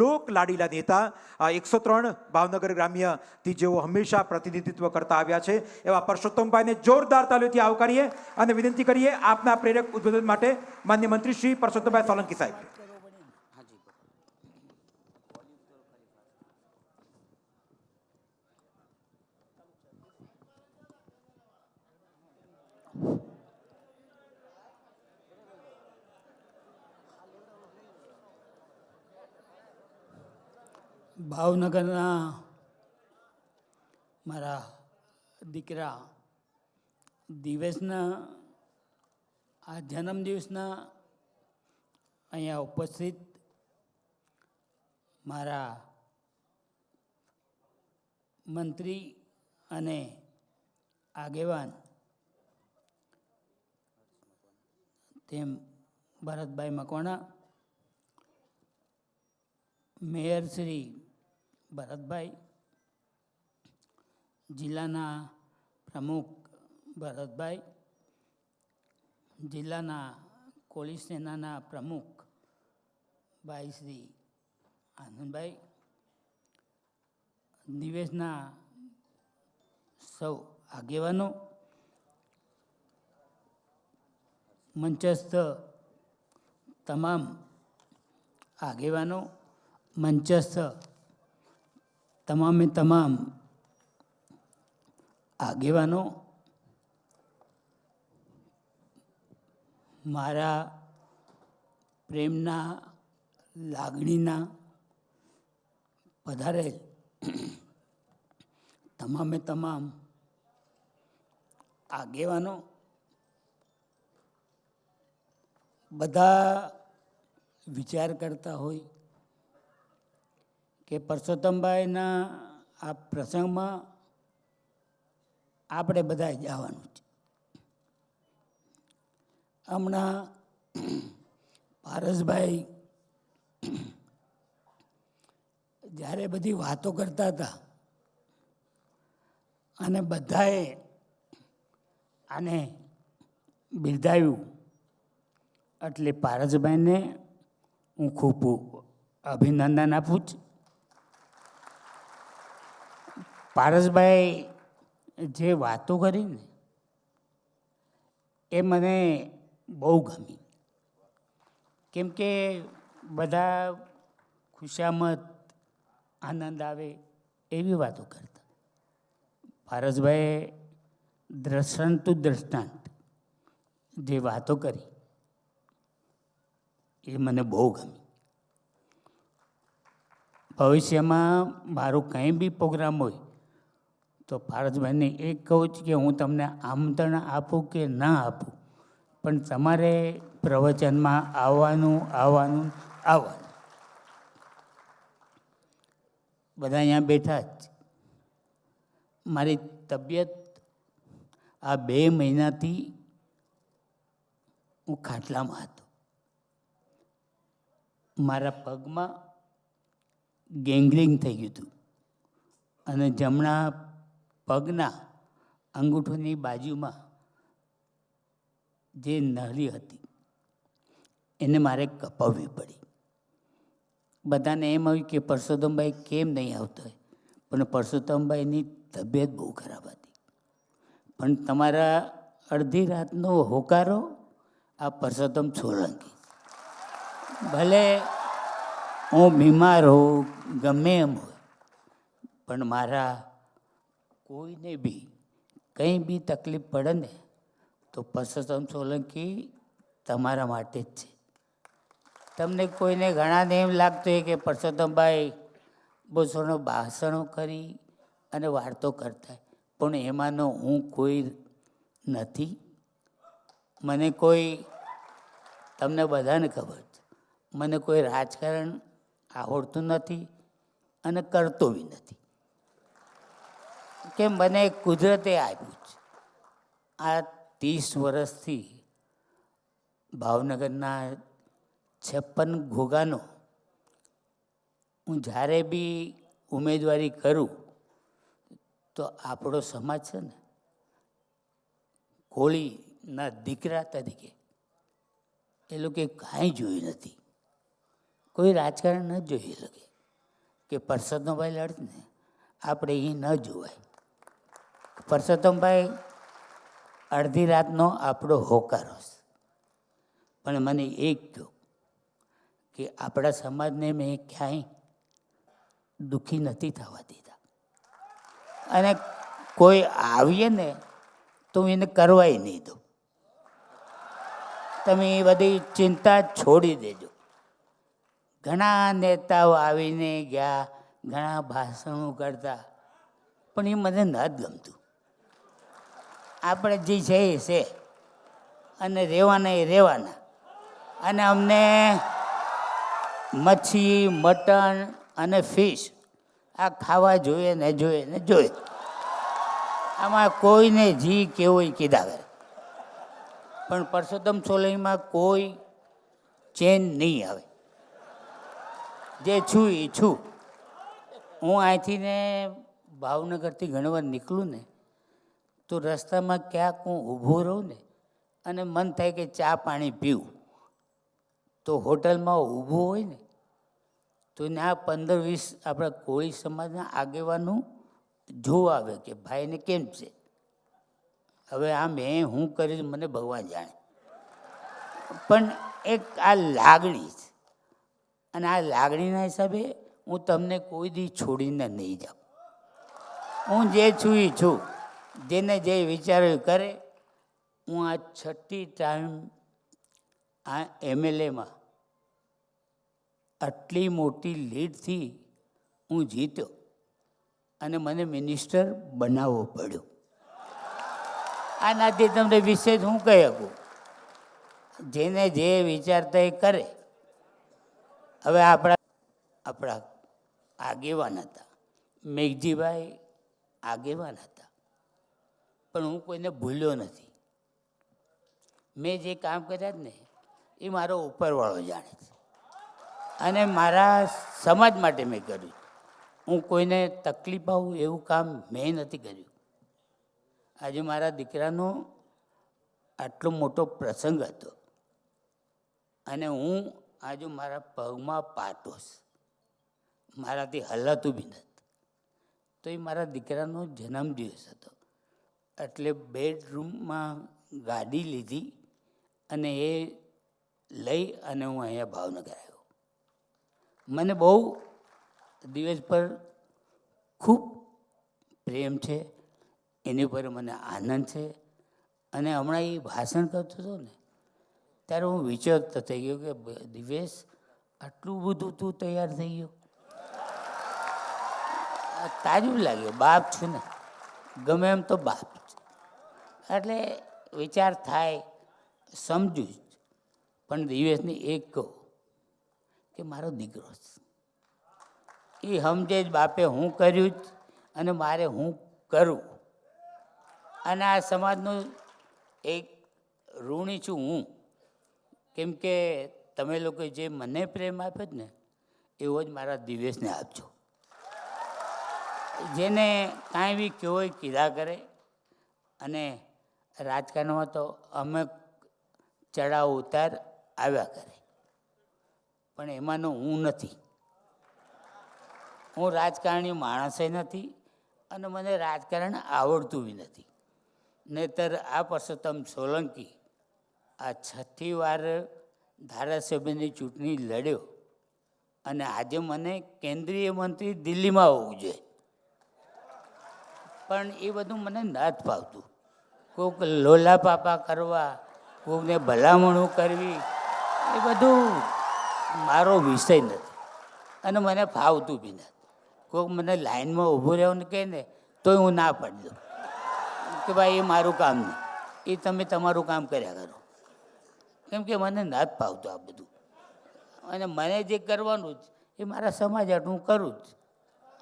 લોક લાડીલા નેતા 103 ભાવનગર ગ્રામ્યથી જેઓ હંમેશા પ્રતિનિધિત્વ કરતા આવ્યા છે એવા પરસોત્તમભાઈને જોરદાર તાલીઓથી આવકારીએ અને વિનંતી કરીએ આપના પ્રેરક ઉદ્બોધન માટે માન્ય મંત્રી શ્રી પરસોત્તમભાઈ સોલંકી સાહેબ. ભાવનગરના મારા દીકરા દિવેશના આ જન્મદિવસના અહીંયા ઉપસ્થિત મારા મંત્રી અને આગેવાન તેમ ભરતભાઈ મકવાણા, મેયર શ્રી ભરતભાઈ, જિલ્લાના પ્રમુખ ભરતભાઈ, જિલ્લાના કોળી સેનાના પ્રમુખ ભાઈ શ્રી આનંદભાઈ, નિવેશના સૌ આગેવાનો, મંચસ્થ તમામ આગેવાનો, મંચસ્થ તમામે તમામ આગેવાનો, મારા પ્રેમના લાગણીના પધારેલ તમામે તમામ આગેવાનો, બધા વિચાર કરતા હોય કે પરસોત્તમભાઈના આ પ્રસંગમાં આપણે બધા જવાનું છે. હમણાં પારસભાઈ જ્યારે બધી વાતો કરતા હતા અને બધાએ આને બિરદાવ્યું એટલે પારસભાઈને હું ખૂબ અભિનંદન આપું છું. પારસભાઈ જે વાતો કરી ને એ મને બહુ ગમી, કેમ કે બધા ખુશામત આનંદ આવે એવી વાતો કરતા. પારસભાઈએ દ્રષ્ટાંત દ્રષ્ટાંત જે વાતો કરી એ મને બહુ ગમી. ભવિષ્યમાં મારો કંઈ બી પ્રોગ્રામ હોય તો પારસભાઈને એક કહું છું કે હું તમને આમંત્રણ આપું કે ના આપું, પણ તમારે પ્રવચનમાં આવવાનું આવવાનું આવવાનું. બધા અહીંયા બેઠા જ. મારી તબિયત આ 2 મહિનાથી હું ખાટલામાં હતો. મારા પગમાં ગેંગ્રીન થઈ ગયું હતું અને જમણા પગના અંગૂઠોની બાજુમાં જે નળી હતી એને મારે કપાવવી પડી. બધાને એમ આવ્યું કે પરસોત્તમભાઈ કેમ નહીં આવતા હોય, પણ પરસોત્તમભાઈની તબિયત બહુ ખરાબ હતી. પણ તમારા અડધી રાતનો હોકારો આ પરસોત્તમ સોલંકી, ભલે હું બીમાર હોઉં ગમે એમ હોય, પણ મારા કોઈને બી કંઈ બી તકલીફ પડે ને તો પરસોત્તમ સોલંકી તમારા માટે જ છે. તમને કોઈને ઘણાને એમ લાગતું હોય કે પરસોત્તમભાઈ બહુ સોનો ભાષણો કરી અને વાર્તો કરતા, પણ એમાંનો હું કોઈ નથી. મને કોઈ, તમને બધાને ખબર છે, મને કોઈ રાજકારણ આવડતું નથી અને કરતો બી નથી, કે મને કુદરતે આપ્યું છે. આ 30 વર્ષથી ભાવનગરના 56 ઘોઘાનો હું જ્યારે બી ઉમેદવારી કરું તો આપણો સમાજ છે ને, કોળીના દીકરા તરીકે એ લોકોએ કાંઈ જોયું નથી. કોઈ રાજકારણ ન જોઈ શકે કે પરસોત્તમભાઈ લડત ને આપણે એ ન જોવાય. પરસોત્તમભાઈ અડધી રાતનો આપણો હોકારો છે, પણ મને એક કહ્યું કે આપણા સમાજને મેં ક્યાંય દુઃખી નથી થવા દીધા, અને કોઈ આવીએ ને તો હું એને કરવાય નહીં દઉં. તમે એ બધી ચિંતા છોડી દેજો. ઘણા નેતાઓ આવીને ગયા, ઘણા ભાષણો કરતા, પણ એ મને ન જ ગમતું. આપણે જે છે એ છે, અને રહેવાના એ રહેવાના. અને અમને મચ્છી, મટન અને ફિશ આ ખાવા જોઈએ ને જોઈએ ને જોઈએ. આમાં કોઈને જી કેવું એ કીધા કરે, પણ પરસોત્તમ સોલંકીમાં કોઈ ચેન્જ નહીં આવે. જે છું એ છું. હું અહીંથી ને ભાવનગરથી ઘણી વાર નીકળું ને તો રસ્તામાં ક્યાંક હું ઊભો રહું ને અને મન થાય કે ચા પાણી પીવું, તો હોટલમાં ઊભું હોય ને તો ત્યાં 15-20 આપણા કોળી સમાજના આગેવાનું જોવા આવે કે ભાઈને કેમ છે. હવે આ મેં હું કર્યું મને ભગવાન જાણે, પણ એક આ લાગણી છે, અને આ લાગણીના હિસાબે હું તમને કોઈ દી છોડીને નહીં જાઉં. હું જે છું એ છું. જેને જે વિચાર્યું કરે. હું આ 6ઠ્ઠી ટાઈમ આ એમએલએમાં આટલી મોટી લીડથી હું જીત્યો, અને મને મિનિસ્ટર બનાવવો પડ્યો. આનાથી તમને વિશેષ હું કહી શકું. જેને જે વિચારતા એ કરે. હવે આપણા આગેવાન હતા, મેઘજીભાઈ આગેવાન હતા, પણ હું કોઈને ભૂલ્યો નથી. મેં જે કામ કર્યા જ ને એ મારો ઉપરવાળો જાણે છે, અને મારા સમાજ માટે મેં કર્યું. હું કોઈને તકલીફ આવું એવું કામ મેં નથી કર્યું. આજે મારા દીકરાનો આટલો મોટો પ્રસંગ હતો, અને હું આજે મારા પગમાં પાટોસ, મારાથી હલાતું બી નથી. તો એ મારા દીકરાનો જન્મદિવસ હતો, એટલે બેડરૂમમાં ગાડી લીધી અને એ લઈ અને હું અહીંયા ભાવનગર આવ્યો. મને બહુ દિવસ પર ખૂબ પ્રેમ છે, એની પર મને આનંદ છે. અને હમણાં એ ભાષણ કરતો હતો ને ત્યારે હું વિચારતો થઈ ગયો કે દિવેશ, આટલું બધું તું તૈયાર થઈ ગયો. તાજું લાગ્યું, બાપ છું ને, ગમે એમ તો બાપ છે. એટલે વિચાર થાય, સમજું જ. પણ દિવેશને એક કહું કે મારો દીકરો છે, એ સમજે જ બાપે હું કર્યું જ, અને મારે હું કરું. અને આ સમાજનું એક ઋણી છું હું, કેમ કે તમે લોકો જે મને પ્રેમ આપ્યો જ ને એવો જ મારા દિવેશને આપજો. જેને કાંઈ બી કેવો કીધા કરે. અને રાજકારણમાં તો અમે ચડાવ ઉતાર આવ્યા કરે, પણ એમાંનો હું નથી. હું રાજકારણી માણસે નથી, અને મને રાજકારણ આવડતું બી નથી. નહીંતર આ પરસોત્તમ સોલંકી આ 6ઠ્ઠી વાર ધારાસભ્યની ચૂંટણી લડ્યો, અને આજે મને કેન્દ્રીય મંત્રી દિલ્હીમાં હોવું જોઈએ. પણ એ બધું મને નથી ફાવતું. કોઈક લોલા પાપા કરવા, કોઈને ભલામણું કરવી, એ બધું મારો વિષય નથી, અને મને ફાવતું બી નથી. કોઈક મને લાઈનમાં ઊભું રહેવાનું કહે ને તોય હું ના પાડી દઉં કે ભાઈ એ મારું કામ નહીં, એ તમે તમારું કામ કર્યા કરો. કેમ કે મને નથી ફાવતું આ બધું. અને મને જે કરવાનું જ એ મારા સમાજ હાટુ હું કરું જ.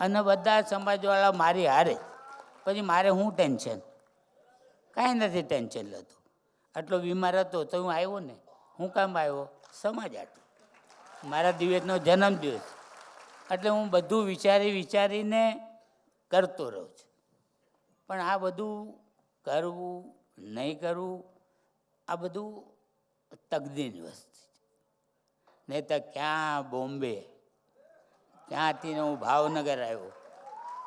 અને બધા સમાજવાળા મારી હારે, પછી મારે શું ટેન્શન? કાંઈ નથી ટેન્શન લેતો. આટલો બીમાર હતો તો હું આવ્યો ને. હું કામ આવ્યો? સમાજ હાટુ. મારા દિવેશનો જન્મદિવસ, એટલે હું બધું વિચારીને કરતો રહું છું. પણ આ બધું કરવું નહીં કરવું, આ બધું તકદીરની વસ્તુ છે. નહીં તો ક્યાં બોમ્બે, ક્યાંથી હું ભાવનગર આવ્યો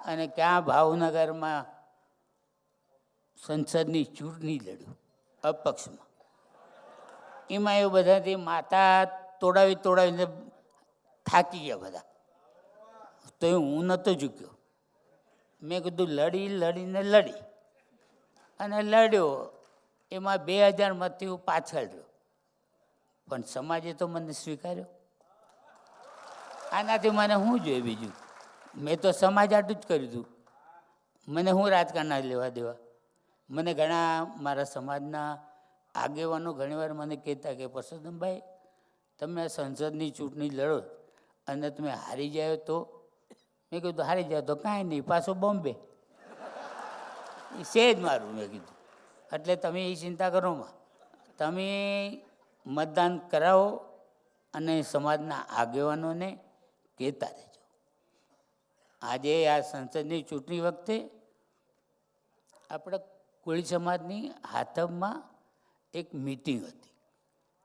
અને ક્યાં ભાવનગરમાં સંસદની ચૂંટણી લડ્યું અપક્ષમાં. એમાં એવું બધાથી માથા તોડાવીને થાકી ગયા બધા. તો હું નહોતો ઝૂક્યો. મેં કીધું લડી અને લડ્યો. એમાં 2000 મતથી હું પાછળ રહ્યો, પણ સમાજે તો મને સ્વીકાર્યો. આનાથી મને શું જોઈએ બીજું? મેં તો સમાજ આટલું જ કર્યું હતું. મને હું રાજકારણના લેવા દેવા. મને ઘણા મારા સમાજના આગેવાનો ઘણીવાર મને કહેતા કે પરસોત્તમભાઈ, તમે સંસદની ચૂંટણી લડો અને તમે હારી જાઓ તો? મેં કીધું હારી જાઓ તો કાંઈ નહીં, પાછો બોમ્બે. એ છે જ મારું. મેં કીધું એટલે તમે એ ચિંતા કરોમાં, તમે મતદાન કરાવો અને સમાજના આગેવાનોને કહેતા રહેજો. આજે આ સંસદની ચૂંટણી વખતે આપણા કોળી સમાજની હાથમમાં એક મિટિંગ હતી.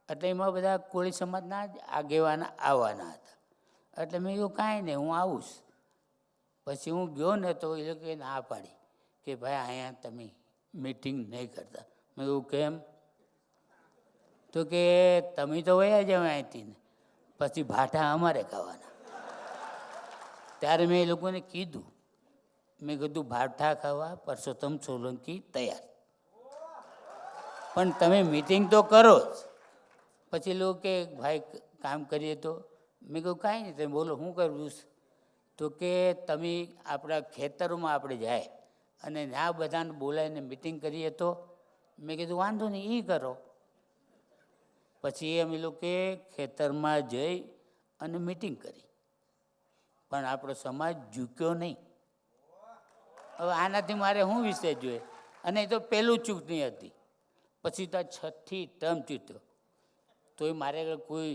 એટલે એમાં બધા કોળી સમાજના જ આગેવાન આવવાના હતા. એટલે મેં કહ્યું કાંઈ નહીં, હું આવું. પછી હું ગયો ને તો એ લોકોએ ના પાડી કે ભાઈ અહીંયા તમે મિટિંગ નહીં કરતા. મેં કહ્યું કેમ? તો કે તમે તો વયા જાવ અહીંથી ને પછી ભાઠા અમારે ખાવાના. ત્યારે મેં એ લોકોને કીધું, મેં કીધું ભાઠા ખાવા પરસોત્તમ સોલંકી તૈયાર, પણ તમે મિટિંગ તો કરો જ. પછી લોકો કે ભાઈ કામ કરીએ તો? મેં કહ્યું કાંઈ નહીં, તમે બોલો શું કરવું? તો કે તમે આપણા ખેતરોમાં આપણે જાય અને ના બધાને બોલાવીને મિટિંગ કરીએ તો? મેં કીધું વાંધો નહીં, એ કરો. પછી અમે લોકોએ ખેતરમાં જઈ અને મિટિંગ કરી, પણ આપણો સમાજ ઝૂક્યો નહીં. હવે આનાથી મારે શું વિષય જોઈએ? અને એ તો પહેલું ચૂંટણી હતી, પછી તો 6ઠી ટર્મ ચૂંટ્યો, તોય મારે કોઈ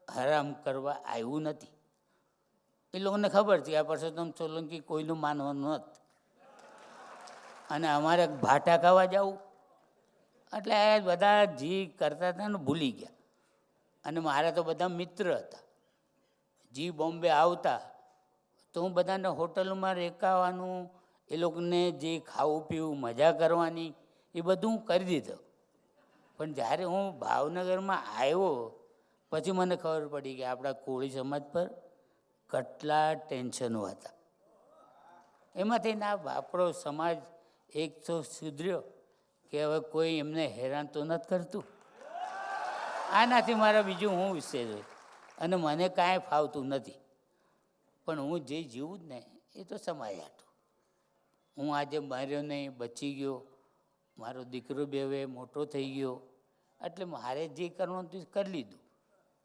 હરામ કરવા આવ્યું નથી. એ લોકોને ખબર હતી આ પરસોત્તમ સોલંકી કોઈનું માનવાનું નથી અને અમારે ભાટા ખાવા જવું. એટલે બધા જી કરતા હતા ને ભૂલી ગયા. અને મારા તો બધા મિત્ર હતા. જી બોમ્બે આવતા તો હું બધાને હોટલમાં રેકાવાનું, એ લોકોને જે ખાવું પીવું મજા કરવાની એ બધું હું કરી દીધો. પણ જ્યારે હું ભાવનગરમાં આવ્યો પછી મને ખબર પડી કે આપણા કોળી સમાજ પર કેટલા ટેન્શનો હતા. એમાંથી ના આપણો સમાજ એક તો સુધર્યો કે હવે કોઈ એમને હેરાન તો નથી કરતું. આનાથી મારા બીજું હું વિષય છે અને મને કાંઈ ફાવતું નથી. પણ હું જે જીવું જ ને એ તો સમાજ હાટું. હું આજે માર્યો નહીં, બચી ગયો, મારો દીકરો બે હવે મોટો થઈ ગયો, એટલે મારે જે કરવાનું હતું કરી લીધું.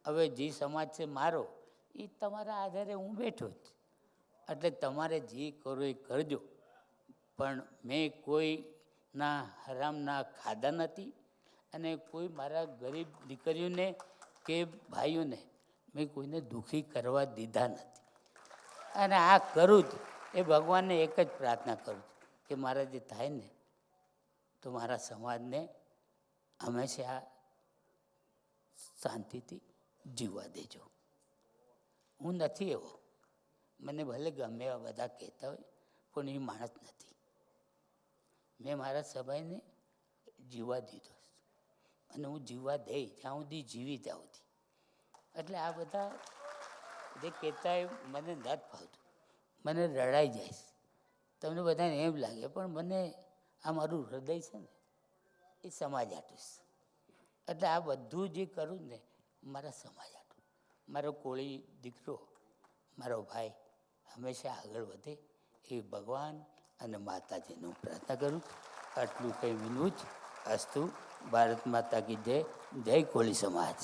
હવે જે સમાજ છે મારો એ તમારા આધારે હું બેઠો જ. એટલે તમારે જે કરો એ કરજો, પણ મેં કોઈના હરામના ખાધા નથી અને કોઈ મારા ગરીબ દીકરીઓને કે ભાઈઓને મેં કોઈને દુઃખી કરવા દીધા નથી. અને આ કરું જ એ ભગવાનને એક જ પ્રાર્થના કરું કે મારા જે થાય ને તો મારા સમાજને હંમેશા શાંતિથી જીવવા દેજો. હું નથી એવો, મને ભલે ગમે એવા બધા કહેતા હોય પણ એ માણસ નથી. મેં મારા સભાને જીવવા દીધો અને હું જીવવા દઈ જ્યાં સુધી જીવી જાઉં હતી. એટલે આ બધા જે કહેતા હોય મને નથી ફાવતું, મને રડાઈ જાય. તમને બધાને એમ લાગે પણ મને આ મારું હૃદય છે ને એ સમાજ હાટું છે. એટલે આ બધું જે કરું ને મારા સમાજ હાટું. મારો કોળી દીકરો, મારો ભાઈ હંમેશા આગળ વધે એ ભગવાન અને માતાજીનું પ્રાર્થના કરું. આટલું કંઈ વિનવું જ. અસ્તુ. ભારત માતા કી જય. જય કોળી સમાજ.